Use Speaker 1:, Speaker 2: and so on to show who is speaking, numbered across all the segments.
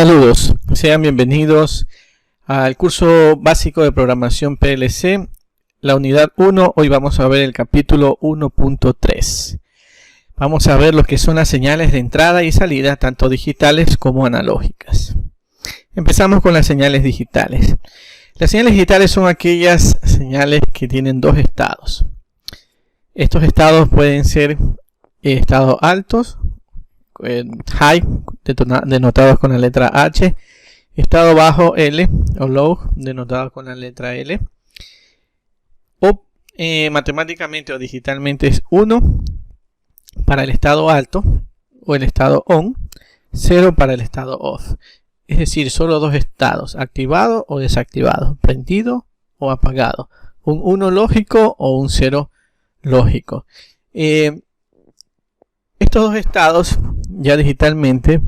Speaker 1: Saludos, sean bienvenidos al curso básico de programación PLC, la unidad 1. Hoy vamos a ver el capítulo 1.3. Vamos a ver lo que son las señales de entrada y salida, tanto digitales como analógicas. Empezamos con las señales digitales. Las señales digitales son aquellas señales que tienen dos estados. Estos estados pueden ser estados altos, high, denotados con la letra H, estado bajo L o low, denotado con la letra L, o matemáticamente o digitalmente es 1 para el estado alto o el estado on, 0 para el estado off. Es decir, solo dos estados, activado o desactivado, prendido o apagado, un 1 lógico o un 0 lógico. Estos dos estados ya digitalmente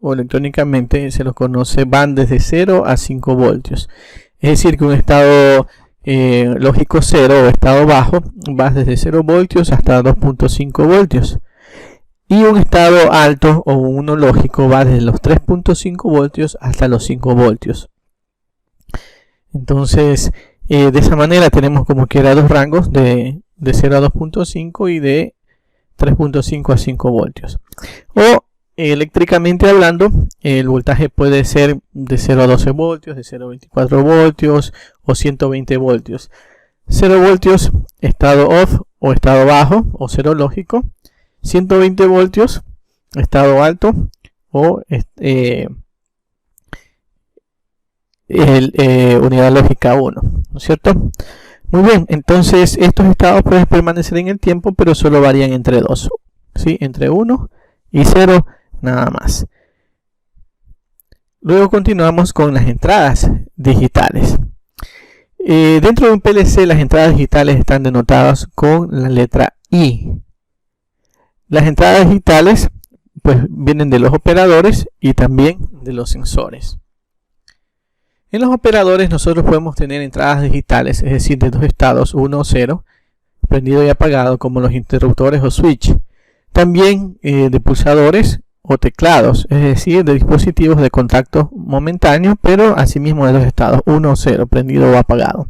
Speaker 1: o electrónicamente se los conoce, van desde 0 a 5 voltios. Es decir, que un estado lógico 0 o estado bajo va desde 0 voltios hasta 2.5 voltios. Y un estado alto o uno lógico va desde los 3.5 voltios hasta los 5 voltios. Entonces, de esa manera tenemos como quiera dos rangos de 0 a 2.5 y de 3.5 a 5 voltios. O eléctricamente hablando, el voltaje puede ser de 0 a 12 voltios, de 0 a 24 voltios o 120 voltios. 0 voltios, estado off o estado bajo o 0 lógico. 120 voltios, estado alto o unidad lógica 1, ¿no es cierto? Muy bien, entonces estos estados pueden permanecer en el tiempo, pero solo varían entre dos, ¿sí? Entre 1 y 0, nada más. Luego continuamos con las entradas digitales. Dentro de un PLC las entradas digitales están denotadas con la letra I. Las entradas digitales pues vienen de los operadores y también de los sensores. En los operadores nosotros podemos tener entradas digitales, es decir, de dos estados, 1 o 0, prendido y apagado, como los interruptores o switch. También de pulsadores o teclados, es decir, de dispositivos de contacto momentáneo, pero asimismo de dos estados, 1 o 0, prendido o apagado.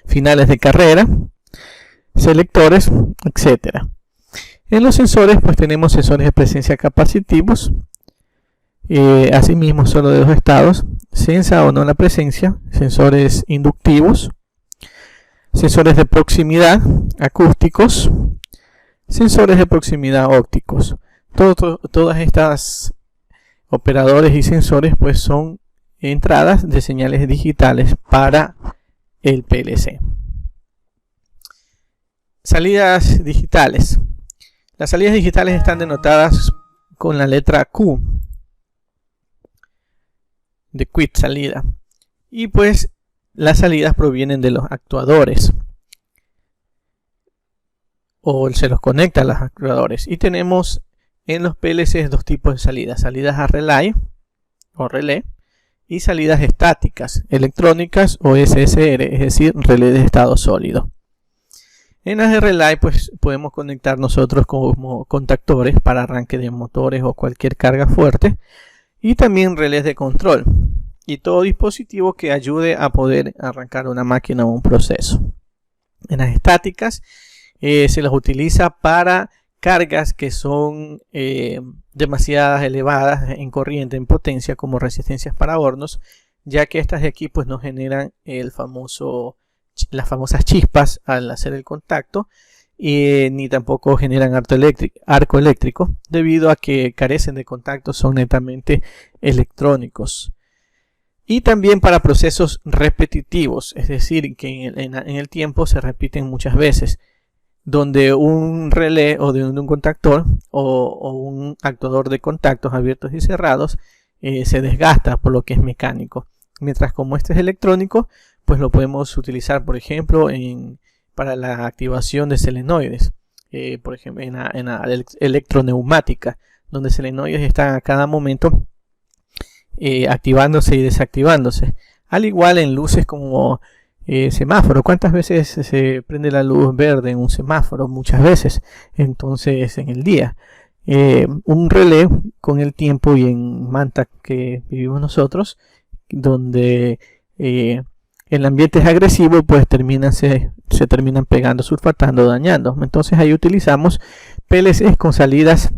Speaker 1: Finales de carrera, selectores, etc. En los sensores pues tenemos sensores de presencia capacitivos, asimismo solo de dos estados, sensa o no la presencia, sensores inductivos, sensores de proximidad acústicos, sensores de proximidad ópticos. Todas estas operadores y sensores pues son entradas de señales digitales para el PLC. Salidas digitales. Las salidas digitales están denotadas con la letra Q de quit, salida, y pues las salidas provienen de los actuadores o se los conecta a los actuadores, y tenemos en los PLCs dos tipos de salidas: salidas a relay o relé y salidas estáticas, electrónicas o SSR, es decir, relé de estado sólido. En las de relay pues podemos conectar nosotros como contactores para arranque de motores o cualquier carga fuerte, y también relés de control y todo dispositivo que ayude a poder arrancar una máquina o un proceso. En las estáticas se las utiliza para cargas que son demasiadas elevadas en corriente, en potencia, como resistencias para hornos, ya que estas de aquí pues no generan las famosas chispas al hacer el contacto, ni tampoco generan arco eléctrico, debido a que carecen de contactos, son netamente electrónicos. Y también para procesos repetitivos, es decir, que en el tiempo se repiten muchas veces, donde un relé o de un contactor o un actuador de contactos abiertos y cerrados se desgasta por lo que es mecánico. Mientras como este es electrónico, pues lo podemos utilizar, por ejemplo, para la activación de solenoides, por ejemplo en la electroneumática, donde solenoides están a cada momento activándose y desactivándose. Al igual en luces como semáforo. ¿Cuántas veces se prende la luz verde en un semáforo? Muchas veces, entonces en el día. un relé con el tiempo, y en Manta que vivimos nosotros, donde el ambiente es agresivo, pues se terminan pegando, sulfatando, dañando. Entonces ahí utilizamos PLCs con salidas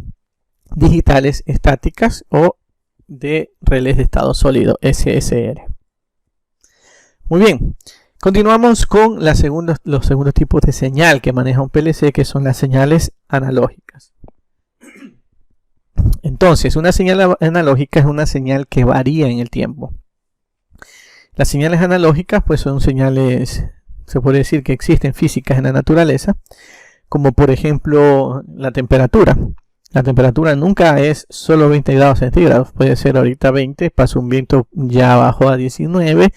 Speaker 1: digitales estáticas o de relés de estado sólido, SSR. Muy bien, continuamos con los segundos tipos de señal que maneja un PLC, que son las señales analógicas. Entonces, una señal analógica es una señal que varía en el tiempo. Las señales analógicas pues son señales, se puede decir que existen físicas en la naturaleza, como por ejemplo la temperatura. La temperatura nunca es solo 20 grados centígrados, puede ser ahorita 20, pasó un viento, ya bajó a 19,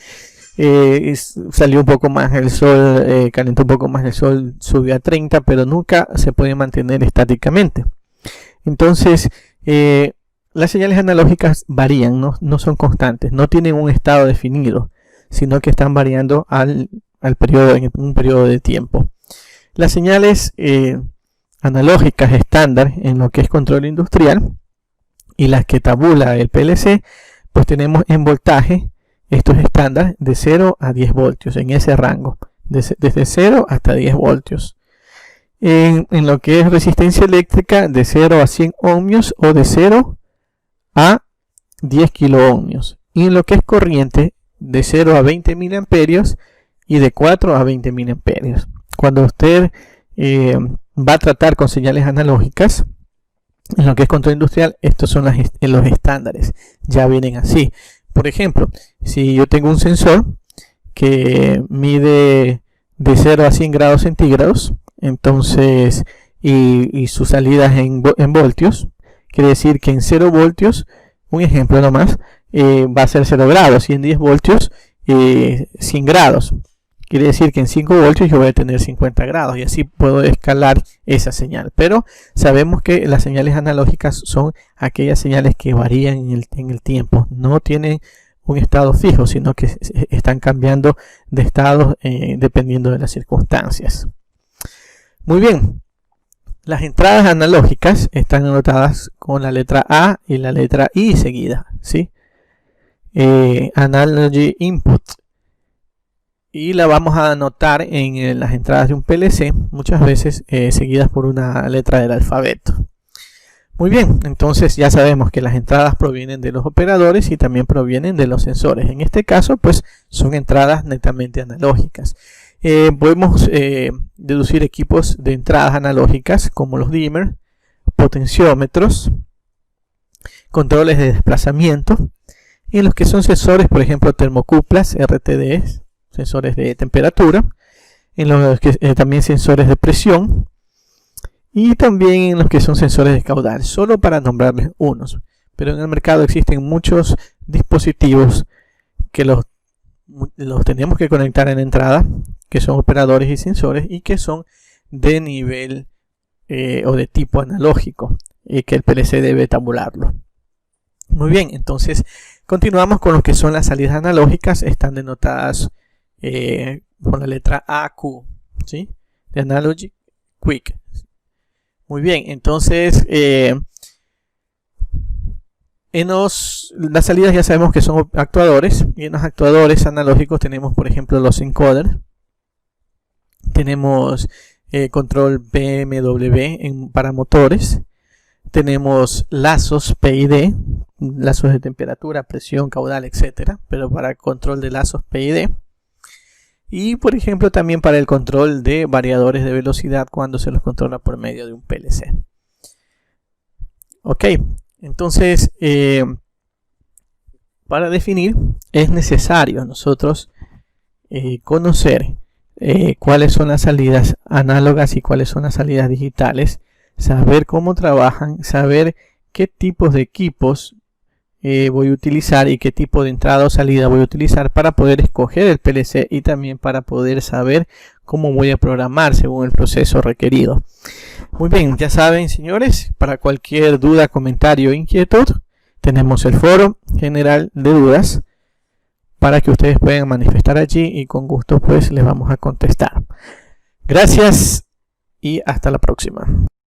Speaker 1: salió un poco más el sol, calentó un poco más el sol, subió a 30, pero nunca se puede mantener estáticamente. Entonces, las señales analógicas varían, no son constantes, no tienen un estado definido, sino que están variando en un periodo de tiempo. Las señales analógicas estándar en lo que es control industrial y las que tabula el PLC, pues tenemos en voltaje estos estándar de 0 a 10 voltios, en ese rango, desde 0 hasta 10 voltios. En lo que es resistencia eléctrica, de 0 a 100 ohmios o de 0 a 10 kiloohmios. Y en lo que es corriente, de 0 a 20 miliamperios y de 4 a 20 miliamperios. Cuando usted va a tratar con señales analógicas, en lo que es control industrial, estos son los estándares, ya vienen así. Por ejemplo, si yo tengo un sensor que mide de 0 a 100 grados centígrados, entonces, y su salida en voltios, quiere decir que en 0 voltios, un ejemplo nomás, va a ser 0 grados, y en 10 voltios 100 grados. Quiere decir que en 5 voltios yo voy a tener 50 grados, y así puedo escalar esa señal. Pero sabemos que las señales analógicas son aquellas señales que varían en el tiempo, no tienen un estado fijo, sino que están cambiando de estado dependiendo de las circunstancias. Muy bien, las entradas analógicas están anotadas con la letra A y la letra I seguida, ¿sí? Analogy Input, y la vamos a anotar en las entradas de un PLC, muchas veces seguidas por una letra del alfabeto. Muy bien, entonces ya sabemos que las entradas provienen de los operadores y también provienen de los sensores. En este caso, pues son entradas netamente analógicas. Podemos deducir equipos de entradas analógicas como los dimmer, potenciómetros, controles de desplazamiento, y en los que son sensores, por ejemplo, termocuplas, RTDs, sensores de temperatura, en los que también sensores de presión, y también en los que son sensores de caudal, solo para nombrarles unos. Pero en el mercado existen muchos dispositivos que los tenemos que conectar en entrada, que son operadores y sensores, y que son de nivel o de tipo analógico, y que el PLC debe tabularlo. Muy bien, entonces continuamos con lo que son las salidas analógicas. Están denotadas con la letra AQ, ¿sí? De Analogy Quick. Muy bien, entonces las salidas ya sabemos que son actuadores, y en los actuadores analógicos tenemos, por ejemplo, los encoders, tenemos control PMW para motores, tenemos lazos PID, lazos de temperatura, presión, caudal, etcétera, pero para control de lazos PID. Y por ejemplo también para el control de variadores de velocidad cuando se los controla por medio de un PLC. Ok, entonces para definir es necesario nosotros conocer cuáles son las salidas análogas y cuáles son las salidas digitales, saber cómo trabajan, saber qué tipos de equipos voy a utilizar y qué tipo de entrada o salida voy a utilizar para poder escoger el PLC, y también para poder saber cómo voy a programar según el proceso requerido. Muy bien, ya saben, señores, para cualquier duda, comentario o inquietud, tenemos el foro general de dudas para que ustedes puedan manifestar allí, y con gusto pues les vamos a contestar. Gracias y hasta la próxima.